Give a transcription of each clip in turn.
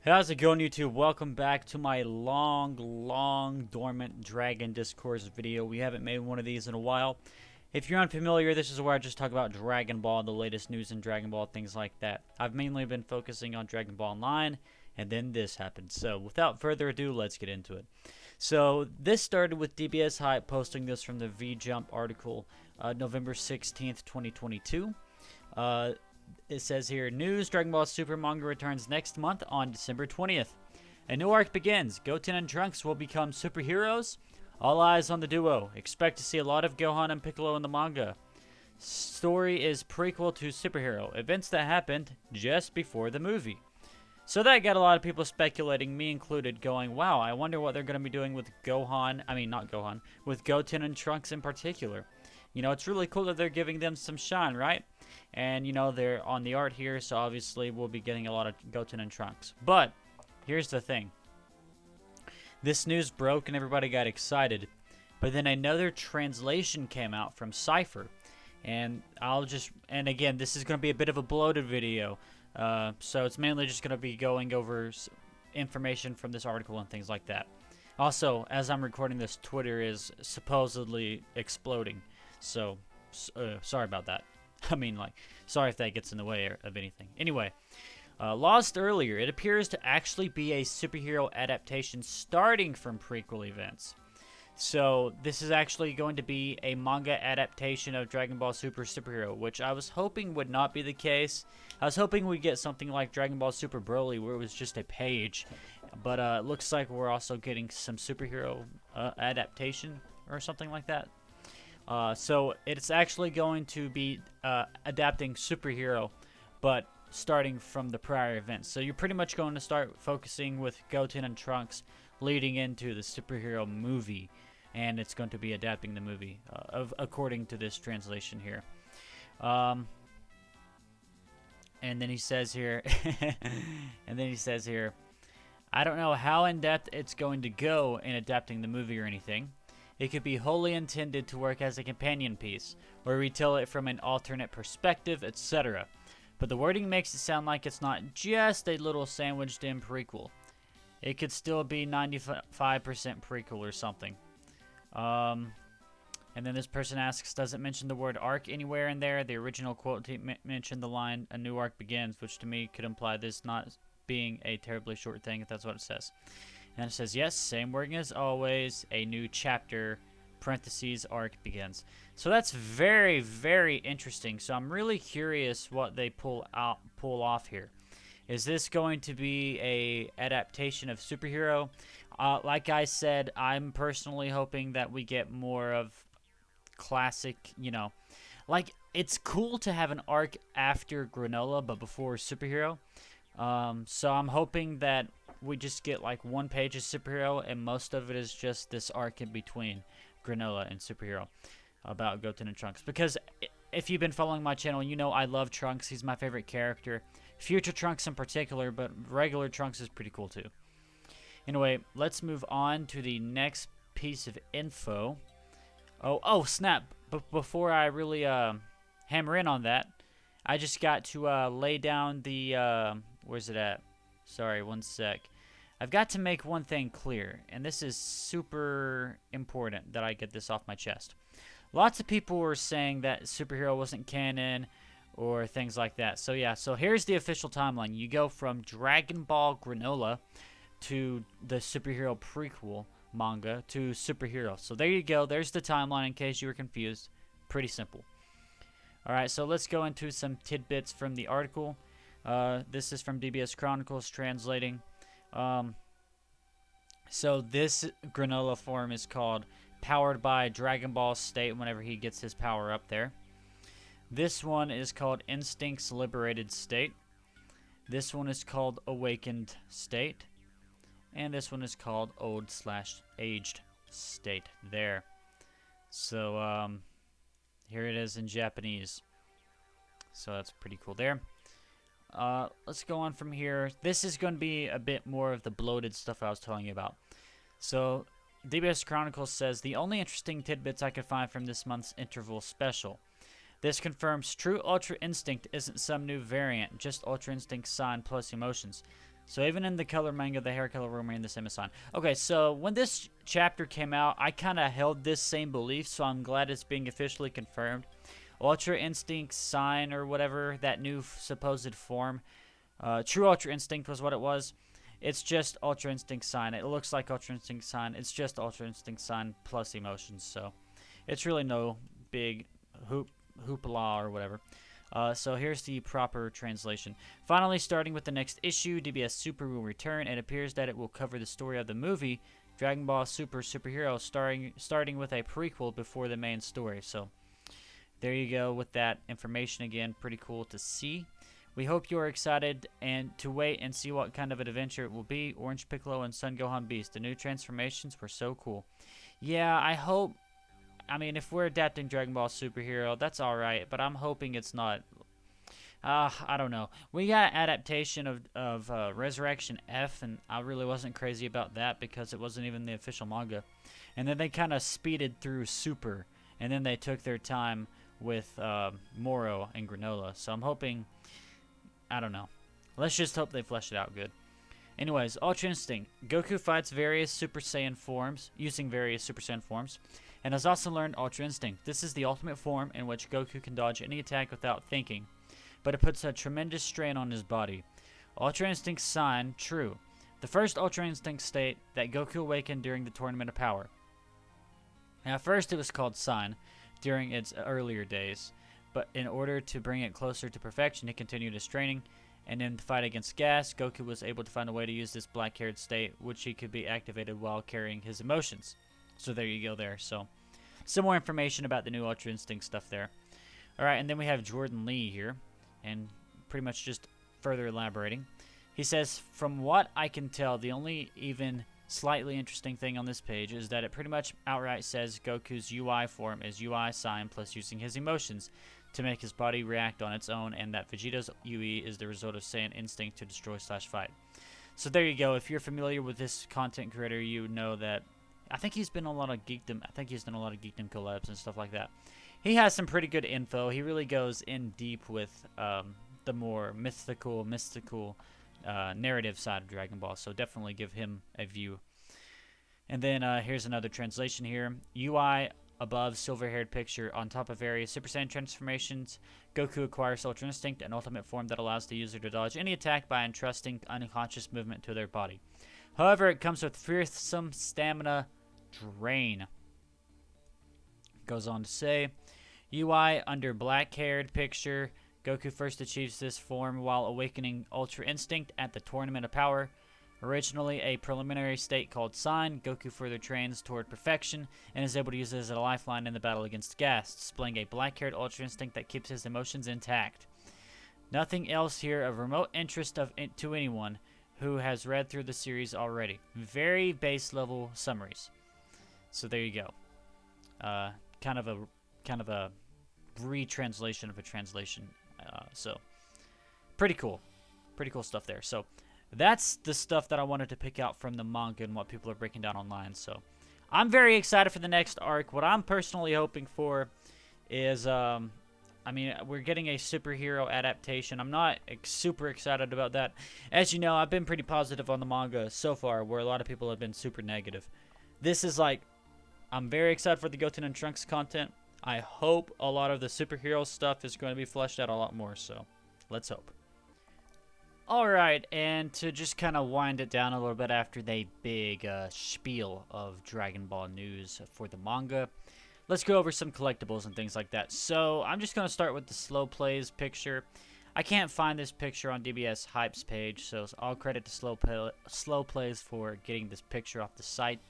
How's it going, YouTube? Welcome back to my long dormant Dragon Discourse video. We haven't made one of these in a while. If you're unfamiliar, this is where I just talk about Dragon Ball, the latest news in Dragon Ball, things like that. I've mainly been focusing on Dragon Ball Online, and then this happened. So without further ado, let's get into it. So this started with DBS Hype posting this from the V-Jump article, November 16th, 2022. It says here, news, Dragon Ball Super manga returns next month on December 20th. A new arc begins. Goten and Trunks will become superheroes. All eyes on the duo. Expect to see a lot of Gohan and Piccolo in the manga. Story is prequel to superhero. Events that happened just before the movie. So that got a lot of people speculating, me included, going, wow, I wonder what they're going to be doing with with Goten and Trunks in particular. You know, it's really cool that they're giving them some shine, right? And, you know, they're on the art here, so obviously we'll be getting a lot of Goten and Trunks. But, here's the thing. This news broke and everybody got excited. But then another translation came out from Cypher. And and again, this is going to be a bit of a bloated video. So it's mainly just going to be going over information from this article and things like that. Also, as I'm recording this, Twitter is supposedly exploding. So, sorry about that. I mean, sorry if that gets in the way of anything. Anyway, lost earlier, it appears to actually be a superhero adaptation starting from prequel events. So, this is actually going to be a manga adaptation of Dragon Ball Super Superhero, which I was hoping would not be the case. I was hoping we'd get something like Dragon Ball Super Broly, where it was just a page. But it looks like we're also getting some superhero adaptation or something like that. So it's actually going to be adapting superhero, but starting from the prior events. So you're pretty much going to start focusing with Goten and Trunks leading into the superhero movie, and it's going to be adapting the movie according to this translation here. And then he says here, I don't know how in depth it's going to go in adapting the movie or anything. It could be wholly intended to work as a companion piece, or retell it from an alternate perspective, etc. But the wording makes it sound like it's not just a little sandwiched in prequel. It could still be 95% prequel or something. And then this person asks, does it mention the word arc anywhere in there? The original quote mentioned the line, a new arc begins, which to me could imply this not being a terribly short thing, if that's what it says. And it says, yes, same wording as always, a new chapter, parentheses, arc begins. So that's very, very interesting. So I'm really curious what they pull off here. Is this going to be a adaptation of superhero? Like I said, I'm personally hoping that we get more of classic, you know. Like, it's cool to have an arc after Granola, but before superhero. So I'm hoping that we just get like one page of superhero and most of it is just this arc in between Granola and superhero about Goten and Trunks. Because if you've been following my channel, you know I love Trunks. He's my favorite character. Future Trunks in particular, but regular Trunks is pretty cool too. Anyway, let's move on to the next piece of info. Oh snap. But before I really hammer in on that, I just got to lay down the... where's it at? Sorry, one sec. I've got to make one thing clear, and this is super important that I get this off my chest. Lots of people were saying that superhero wasn't canon or things like that. So yeah, so here's the official timeline. You go from Dragon Ball Granola to the superhero prequel manga to superhero. So there you go. There's the timeline in case you were confused. Pretty simple. Alright, so let's go into some tidbits from the article. This is from DBS Chronicles translating. So this Granola form is called Powered by Dragon Ball State whenever he gets his power up there. This one is called Instincts Liberated State. This one is called Awakened State. And this one is called Old/Aged State there. So, here it is in Japanese. So that's pretty cool there. Let's go on from here. This is going to be a bit more of the bloated stuff I was telling you about. So, DBS Chronicles says, the only interesting tidbits I could find from this month's interval special. This confirms true Ultra Instinct isn't some new variant, just Ultra Instinct sign plus emotions. So even in the color manga, the hair color will remain the same as sign. Okay, so when this chapter came out, I kind of held this same belief, so I'm glad it's being officially confirmed. Ultra Instinct sign or whatever, that new supposed form. True Ultra Instinct was what it was. It's just Ultra Instinct sign. It looks like Ultra Instinct sign. It's just Ultra Instinct sign plus emotions, so it's really no big hoopla or whatever. So here's the proper translation. Finally, starting with the next issue, DBS Super will return. It appears that it will cover the story of the movie Dragon Ball Super Superhero, starting with a prequel before the main story. So there you go with that information again. Pretty cool to see. We hope you are excited and to wait and see what kind of an adventure it will be. Orange Piccolo and Sun Gohan Beast. The new transformations were so cool. Yeah, I hope. I mean, if we're adapting Dragon Ball Superhero, that's alright, but I'm hoping it's not. I don't know. We got adaptation of Resurrection F, and I really wasn't crazy about that because it wasn't even the official manga. And then they kind of speeded through Super, and then they took their time with Moro and Granola. So I'm hoping. I don't know. Let's just hope they flesh it out good. Anyways, Ultra Instinct. Goku fights various Super Saiyan forms, using various Super Saiyan forms, and has also learned Ultra Instinct. This is the ultimate form in which Goku can dodge any attack without thinking, but it puts a tremendous strain on his body. Ultra Instinct sign, true. The first Ultra Instinct state that Goku awakened during the Tournament of Power. Now, at first it was called sign during its earlier days, but in order to bring it closer to perfection, he continued his training, and in the fight against Gas, Goku was able to find a way to use this black-haired state, which he could be activated while carrying his emotions. So there you go there. So some more information about the new Ultra Instinct stuff there. Alright, and then we have Jordan Lee here, and pretty much just further elaborating. He says, from what I can tell, the only even slightly interesting thing on this page is that it pretty much outright says Goku's UI form is UI sign plus using his emotions to make his body react on its own, and that Vegeta's UE is the result of Saiyan instinct to destroy/fight. So there you go. If you're familiar with this content creator, you know that I think he's been on a lot of Geekdom. I think he's done a lot of Geekdom collabs and stuff like that. He has some pretty good info. He really goes in deep with the more mystical narrative side of Dragon Ball. So definitely give him a view. And then here's another translation here. UI above silver-haired picture on top of various Super Saiyan transformations. Goku acquires Ultra Instinct, an ultimate form that allows the user to dodge any attack by entrusting unconscious movement to their body. However, it comes with fearsome stamina drain. Goes on to say, UI under black-haired picture. Goku first achieves this form while awakening Ultra Instinct at the Tournament of Power. Originally a preliminary state called Sign, Goku further trains toward perfection and is able to use it as a lifeline in the battle against Gas, displaying a black-haired Ultra Instinct that keeps his emotions intact. Nothing else here of remote interest to anyone who has read through the series already. Very base level summaries. So there you go. Kind of a retranslation of a translation. So pretty cool stuff there. So that's the stuff that I wanted to pick out from the manga and what people are breaking down online. So I'm very excited for the next arc. What I'm personally hoping for is I mean, we're getting a superhero adaptation. I'm not super excited about that. As you know, I've been pretty positive on the manga so far, where a lot of people have been super negative. This is like, I'm very excited for the Goten and Trunks content. I hope a lot of the superhero stuff is going to be fleshed out a lot more, so let's hope. Alright, and to just kind of wind it down a little bit after the big spiel of Dragon Ball news for the manga, let's go over some collectibles and things like that. So I'm just going to start with the Slow Plays picture. I can't find this picture on DBS Hype's page, so all credit to Slow Plays for getting this picture off the site.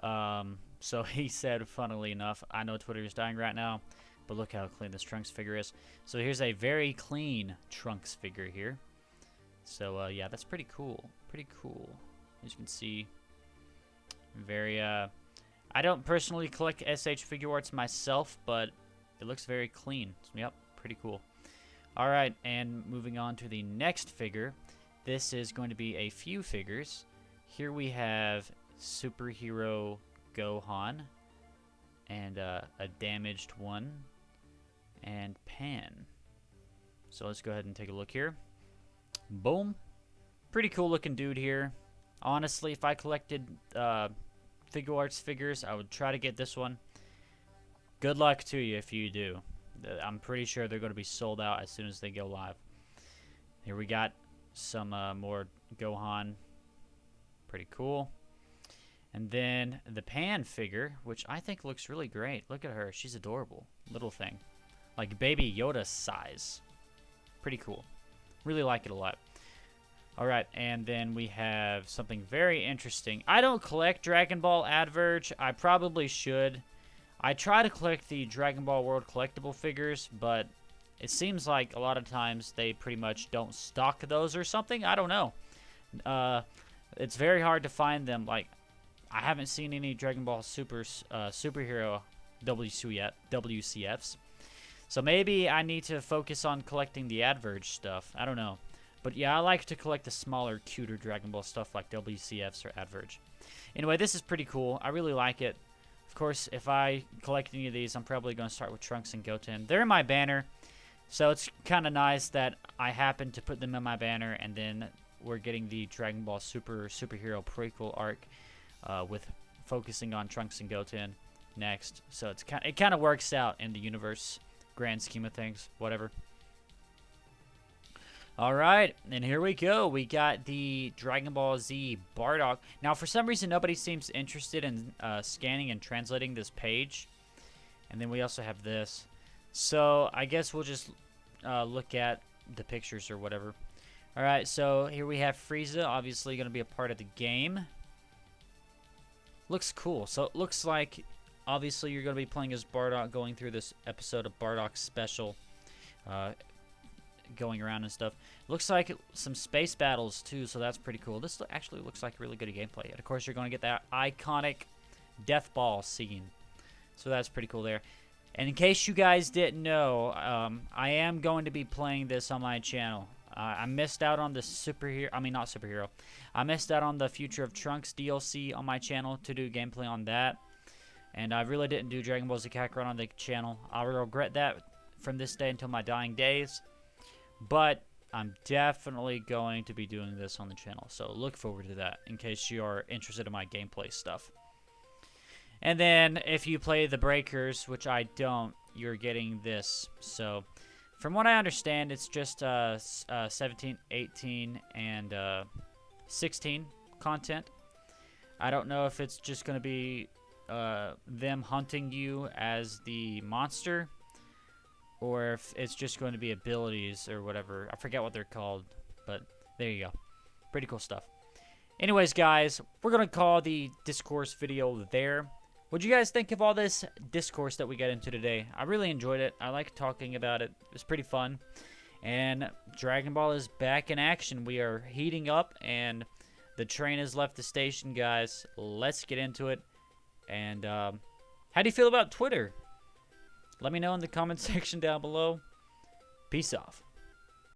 So he said, funnily enough, I know Twitter is dying right now, but look how clean this Trunks figure is. So here's a very clean Trunks figure here. So yeah, that's pretty cool. Pretty cool. As you can see, very I don't personally collect SH figure arts myself, but it looks very clean. So, yep, pretty cool. All right, and moving on to the next figure. This is going to be a few figures. Here we have Superhero Gohan and a damaged one and Pan. So let's go ahead and take a look here. Boom. Pretty cool looking dude here. Honestly, if I collected Figure Arts figures, I would try to get this one. Good luck to you if you do. I'm pretty sure they're going to be sold out as soon as they go live. Here we got some more Gohan. Pretty cool. And then the Pan figure, which I think looks really great. Look at her. She's adorable. Little thing. Like baby Yoda size. Pretty cool. Really like it a lot. Alright, and then we have something very interesting. I don't collect Dragon Ball Adverge. I probably should. I try to collect the Dragon Ball World collectible figures, but it seems like a lot of times they pretty much don't stock those or something. I don't know. It's very hard to find them. Like, I haven't seen any Dragon Ball superhero WCFs. So maybe I need to focus on collecting the Adverge stuff. I don't know. But yeah, I like to collect the smaller, cuter Dragon Ball stuff like WCFs or Adverge. Anyway, this is pretty cool. I really like it. Of course, if I collect any of these, I'm probably going to start with Trunks and Goten. They're in my banner, so it's kind of nice that I happen to put them in my banner, and then we're getting the Dragon Ball superhero prequel arc with focusing on Trunks and Goten next. So it kind of works out in the universe, grand scheme of things, whatever. Alright, and here we go. We got the Dragon Ball Z Bardock. Now, for some reason, nobody seems interested in scanning and translating this page. And then we also have this. So, I guess we'll just look at the pictures or whatever. Alright, so here we have Frieza, obviously going to be a part of the game. Looks cool. So, it looks like, obviously, you're going to be playing as Bardock, going through this episode of Bardock Special. Going around and stuff. Looks like some space battles too, so that's pretty cool. This actually looks like really good gameplay. And of course, you're going to get that iconic death ball scene, so that's pretty cool there. And in case you guys didn't know, I am going to be playing this on my channel. I missed out on the I missed out on the Future of Trunks DLC on my channel to do gameplay on that, and I really didn't do Dragon Ball Z Kakarot on the channel. I'll regret that from this day until my dying days. But I'm definitely going to be doing this on the channel, so look forward to that in case you are interested in my gameplay stuff. And then if you play the Breakers, which I don't, you're getting this. So from what I understand, it's just 17, 18, and 16 content. I don't know if it's just going to be them hunting you as the monster, or if it's just going to be abilities or whatever. I forget what they're called, but there you go. Pretty cool stuff. Anyways, guys, we're going to call the Discourse video there. What'd you guys think of all this Discourse that we got into today? I really enjoyed it. I like talking about it. It was pretty fun. And Dragon Ball is back in action. We are heating up, and the train has left the station, guys. Let's get into it. And how do you feel about Twitter? Let me know in the comment section down below. Peace off.